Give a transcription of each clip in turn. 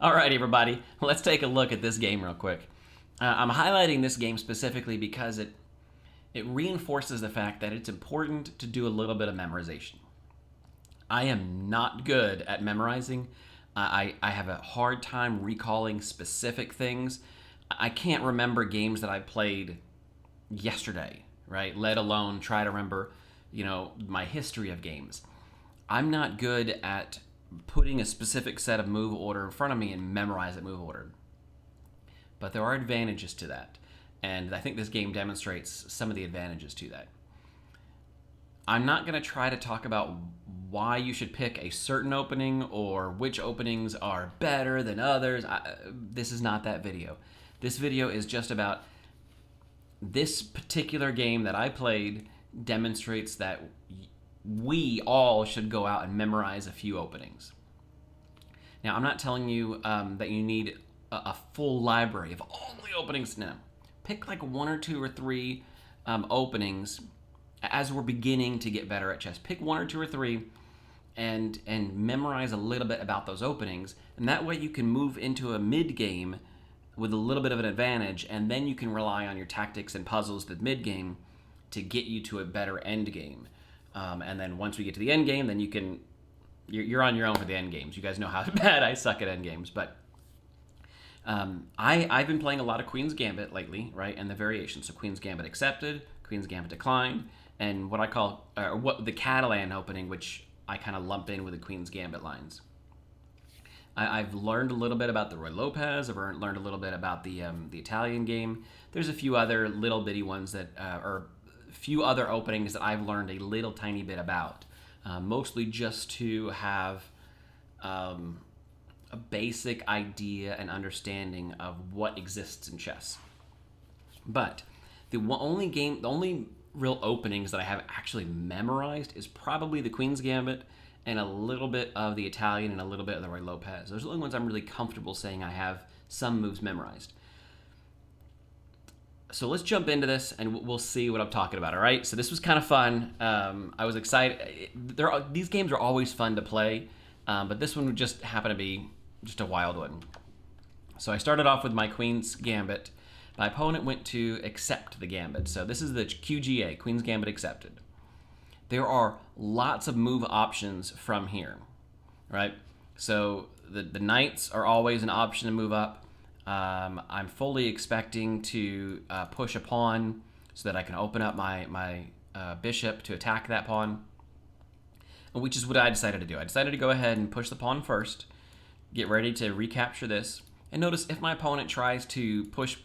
All right, everybody, let's take a look at this game real quick. I'm highlighting this game specifically because it reinforces the fact that it's important to do a little bit of memorization. I am not good at memorizing. I have a hard time recalling specific things. I can't remember games that I played yesterday, right? Let alone try to remember, my history of games. I'm not good at putting a specific set of move order in front of me and memorize that move order. But there are advantages to that. And I think this game demonstrates some of the advantages to that. I'm not going to try to talk about why you should pick a certain opening or which openings are better than others. This is not that video. This video is just about this particular game that I played demonstrates that we all should go out and memorize a few openings. Now, I'm not telling you that you need a full library of all the openings now. Pick like one or two or three openings as we're beginning to get better at chess. Pick one or two or three and memorize a little bit about those openings, and that way you can move into a mid game with a little bit of an advantage, and then you can rely on your tactics and puzzles the mid game to get you to a better end game. And then once we get to the end game, then you're on your own for the end games. You guys know how bad I suck at end games, but I've been playing a lot of Queen's Gambit lately, right? And the variations. So Queen's Gambit accepted, Queen's Gambit declined, and what I call what the Catalan opening, which I kind of lump in with the Queen's Gambit lines. I've learned a little bit about the Roy Lopez. I've learned a little bit about the Italian game. There's a few other little bitty ones that are a few other openings that I've learned a little tiny bit about, mostly just to have a basic idea and understanding of what exists in chess. But the only real openings that I have actually memorized is probably the Queen's Gambit and a little bit of the Italian and a little bit of the Roy Lopez. Those are the only ones I'm really comfortable saying I have some moves memorized. So let's jump into this and we'll see what I'm talking about, all right? So this was kind of fun. I was excited. These games are always fun to play, but this one would just happen to be just a wild one. So I started off with my Queen's Gambit. My opponent went to accept the Gambit. So this is the QGA, Queen's Gambit accepted. There are lots of move options from here, right? So the knights are always an option to move up. I'm fully expecting to push a pawn so that I can open up my bishop to attack that pawn, which is what I decided to do. I decided to go ahead and push the pawn first, get ready to recapture this, and notice if my opponent tries to push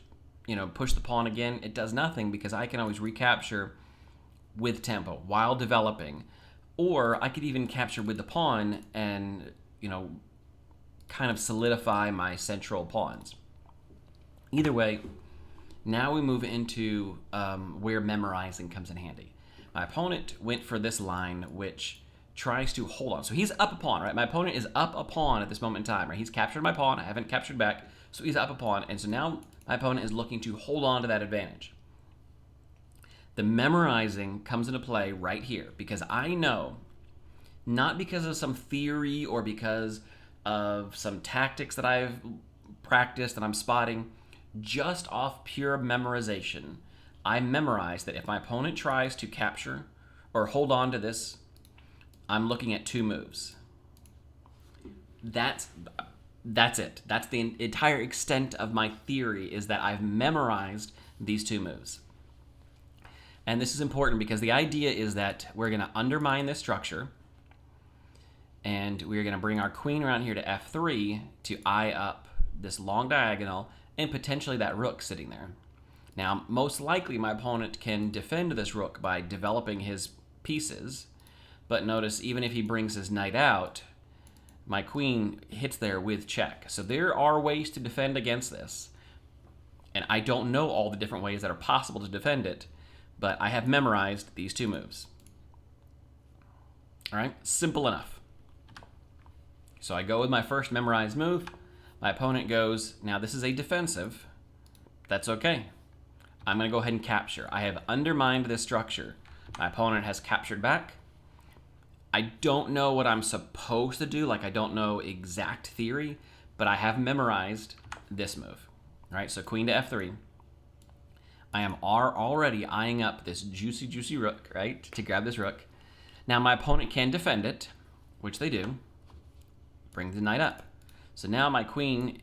the pawn again, it does nothing because I can always recapture with tempo while developing, or I could even capture with the pawn and kind of solidify my central pawns. Either way, now we move into where memorizing comes in handy. My opponent went for this line, which tries to hold on. So he's up a pawn, right? My opponent is up a pawn at this moment in time, right? He's captured my pawn. I haven't captured back, so he's up a pawn. And so now my opponent is looking to hold on to that advantage. The memorizing comes into play right here because I know, not because of some theory or because of some tactics that I've practiced that I'm spotting, just off pure memorization, I memorize that if my opponent tries to capture or hold on to this, I'm looking at two moves. That's it. That's the entire extent of my theory, is that I've memorized these two moves. And this is important because the idea is that we're going to undermine this structure, and we're going to bring our queen around here to f3 to eye up this long diagonal and potentially that rook sitting there. Now, most likely my opponent can defend this rook by developing his pieces, but notice even if he brings his knight out, my queen hits there with check. So there are ways to defend against this, and I don't know all the different ways that are possible to defend it, but I have memorized these two moves. All right, simple enough. So I go with my first memorized move. My opponent goes, now this is a defensive. That's okay. I'm going to go ahead and capture. I have undermined this structure. My opponent has captured back. I don't know what I'm supposed to do, like I don't know exact theory, but I have memorized this move. All right, so queen to f3. I am already eyeing up this juicy, juicy rook, right, to grab this rook. Now my opponent can defend it, which they do. Bring the knight up. So now my queen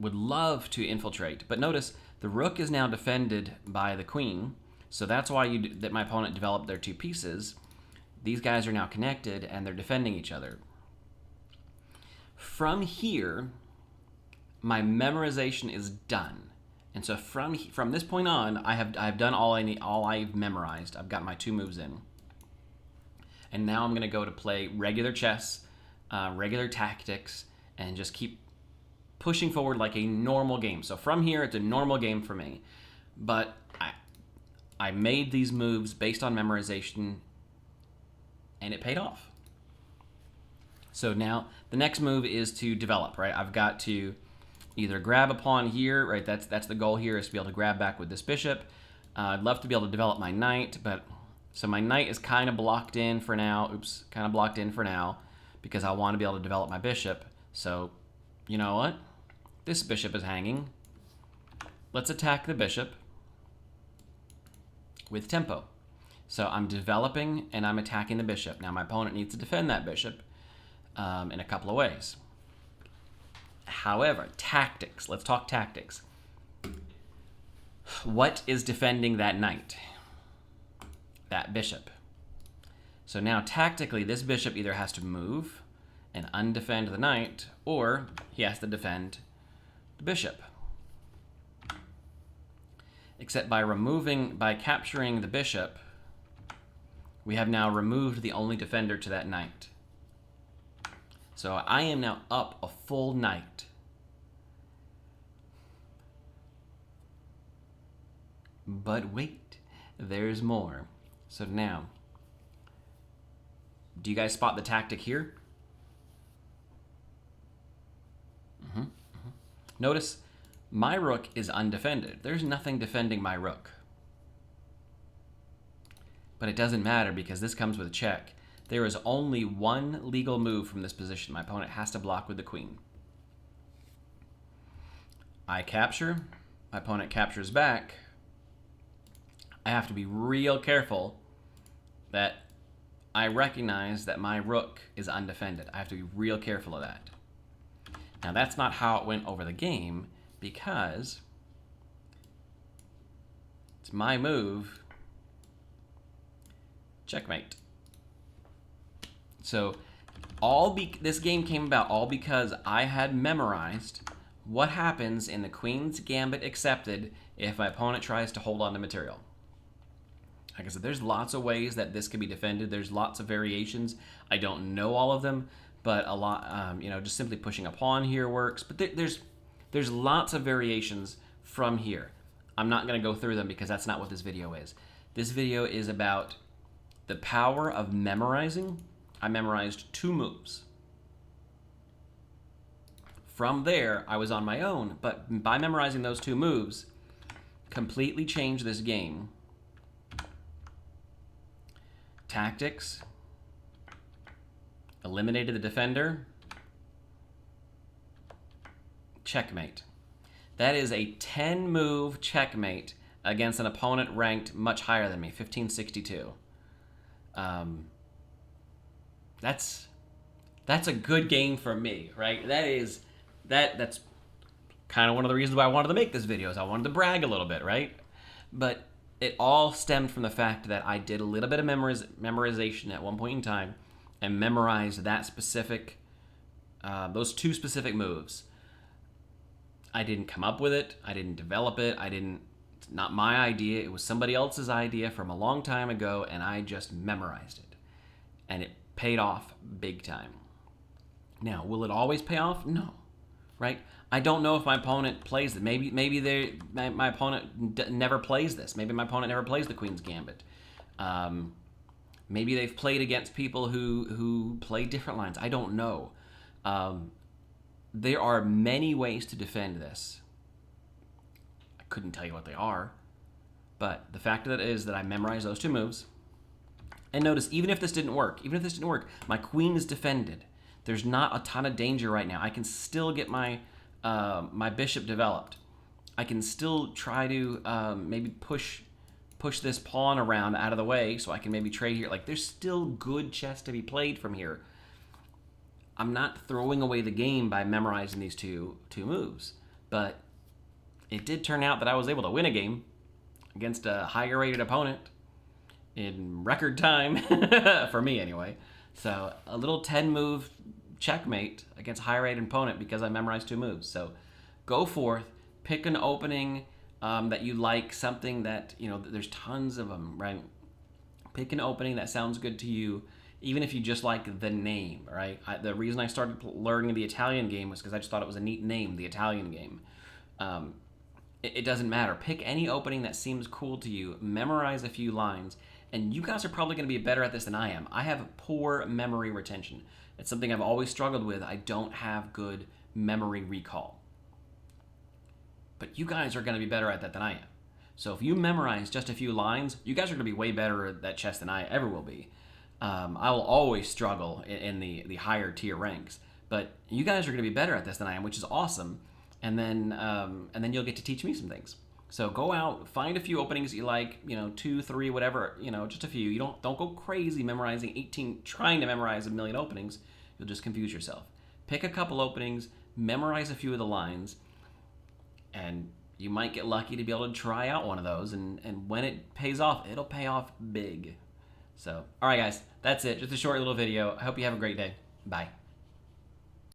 would love to infiltrate, but notice the rook is now defended by the queen, so that's why that my opponent developed their two pieces. These guys are now connected and they're defending each other. From here, my memorization is done, and so from this point on, I've done all I need, all I've memorized. I've got my two moves in, and now I'm going to go to play regular chess, regular tactics, and just keep pushing forward like a normal game. So from here, it's a normal game for me, but I made these moves based on memorization, and it paid off. So now the next move is to develop, right? I've got to either grab a pawn here, right? That's the goal here, is to be able to grab back with this bishop. I'd love to be able to develop my knight, but so my knight is kind of blocked in for now. Oops, kind of blocked in for now because I want to be able to develop my bishop. So you know what? This bishop is hanging. Let's attack the bishop with tempo. So I'm developing and I'm attacking the bishop. Now my opponent needs to defend that bishop in a couple of ways. However, tactics. Let's talk tactics. What is defending that knight? That bishop. So now tactically, this bishop either has to move and undefend the knight, or he has to defend the bishop. Except by capturing the bishop, we have now removed the only defender to that knight. So I am now up a full knight. But wait, there's more. So now, do you guys spot the tactic here? Notice my rook is undefended. There's nothing defending my rook. But it doesn't matter because this comes with a check. There is only one legal move from this position. My opponent has to block with the queen. I capture, my opponent captures back. I have to be real careful that I recognize that my rook is undefended. I have to be real careful of that. Now that's not how it went over the game because it's my move. Checkmate. So this game came about all because I had memorized what happens in the Queen's Gambit accepted if my opponent tries to hold on to material. Like I said, there's lots of ways that this can be defended. There's lots of variations. I don't know all of them, but a lot, just simply pushing a pawn here works. But there's lots of variations from here. I'm not going to go through them because that's not what this video is. This video is about the power of memorizing. I memorized 2 moves. From there, I was on my own, but by memorizing those 2 moves, completely changed this game. Tactics, eliminated the defender, checkmate. That is a 10-move checkmate against an opponent ranked much higher than me, 1562. That's a good game for me, right? That's kind of one of the reasons why I wanted to make this video, is I wanted to brag a little bit, right? But it all stemmed from the fact that I did a little bit of memorization at one point in time and memorized that specific, those 2 specific moves. I didn't come up with it. I didn't develop it. It's not my idea. It was somebody else's idea from a long time ago, and I just memorized it. And it paid off big time. Now, will it always pay off? No, right? I don't know if my opponent plays it. Maybe my opponent never plays this. Maybe my opponent never plays the Queen's Gambit. Maybe they've played against people who play different lines. I don't know. There are many ways to defend this. I couldn't tell you what they are, but the fact of it is that I memorized those 2 moves. And notice, even if this didn't work, my queen is defended. There's not a ton of danger right now. I can still get my my bishop developed. I can still try to maybe push this pawn around out of the way so I can maybe trade here. Like, there's still good chess to be played from here. I'm not throwing away the game by memorizing these two moves, but it did turn out that I was able to win a game against a higher rated opponent in record time, for me anyway. So a little 10 move checkmate against a higher rated opponent because I memorized 2 moves. So go forth, pick an opening that you like, something that, you know, there's tons of them, right? Pick an opening that sounds good to you, even if you just like the name, right? The reason I started learning the Italian game was because I just thought it was a neat name, the Italian game. It doesn't matter. Pick any opening that seems cool to you, memorize a few lines, and you guys are probably going to be better at this than I am. I have poor memory retention. It's something I've always struggled with. I don't have good memory recall. But you guys are going to be better at that than I am. So if you memorize just a few lines, you guys are going to be way better at that chess than I ever will be. I will always struggle in the higher tier ranks, but you guys are going to be better at this than I am, which is awesome. And then you'll get to teach me some things. So go out, find a few openings that you like, you know, 2, 3, whatever, you know, just a few. You don't go crazy memorizing 18, trying to memorize a million openings. You'll just confuse yourself. Pick a couple openings, memorize a few of the lines, and you might get lucky to be able to try out one of those. And when it pays off, it'll pay off big. So, all right, guys, that's it. Just a short little video. I hope you have a great day. Bye.